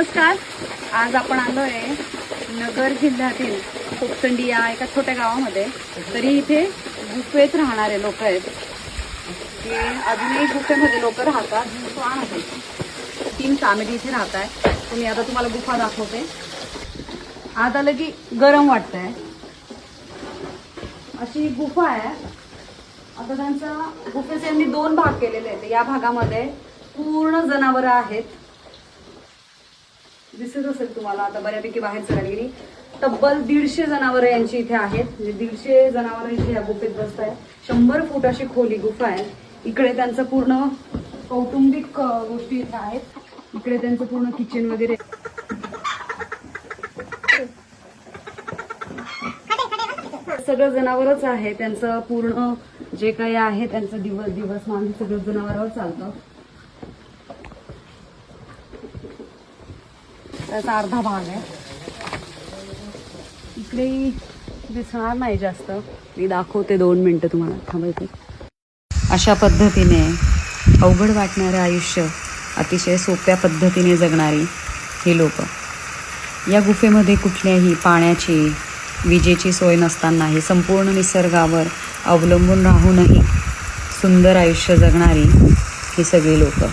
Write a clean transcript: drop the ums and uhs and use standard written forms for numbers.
नमस्कार. आज आपण आलोय नगर जिल्ह्यातील कोकसंडी या एका छोट्या गावामध्ये. तरी इथे गुफेत राहणारे लोक आहेत ते अजूनही गुफेमध्ये लोक राहतात. 3 फॅमिली इथे राहत आहे. तुम्ही आता तुम्हाला गुफा दाखवते. आज आलं की गरम वाटतंय. अशी गुफा आहे. आता त्यांचा गुफेचे यांनी 2 भाग केलेले आहेत. या भागामध्ये पूर्ण जनावरं आहेत. दिसत असेल तुम्हाला आता बऱ्यापैकी बाहेर चढायला गेली. तब्बल 150 जनावरं यांची इथे आहेत. म्हणजे 150 जनावरं इथे या गुफेत बसत आहे. 100 फूट अशी खोली गुफा आहे. इकडे त्यांचं पूर्ण कौटुंबिक गोष्टी इथे आहेत. इकडे त्यांचं पूर्ण किचन वगैरे. सगळं जनावरच आहे. त्यांचं पूर्ण जे काही आहे त्यांचं दिवस मान सगळं जनावरावर चालतं. त्याचा अर्धा भाग आहे. इकडे दिसणार नाही जास्त. मी दाखवते 2 मिनिटं तुम्हाला. थांबायचे. अशा पद्धतीने अवघड वाटणारं आयुष्य अतिशय सोप्या पद्धतीने जगणारी ही लोक. या गुफेमध्ये कुठल्याही पाण्याची विजेची सोय नसतानाही संपूर्ण निसर्गावर अवलंबून राहूनही सुंदर आयुष्य जगणारी ही सगळी लोक.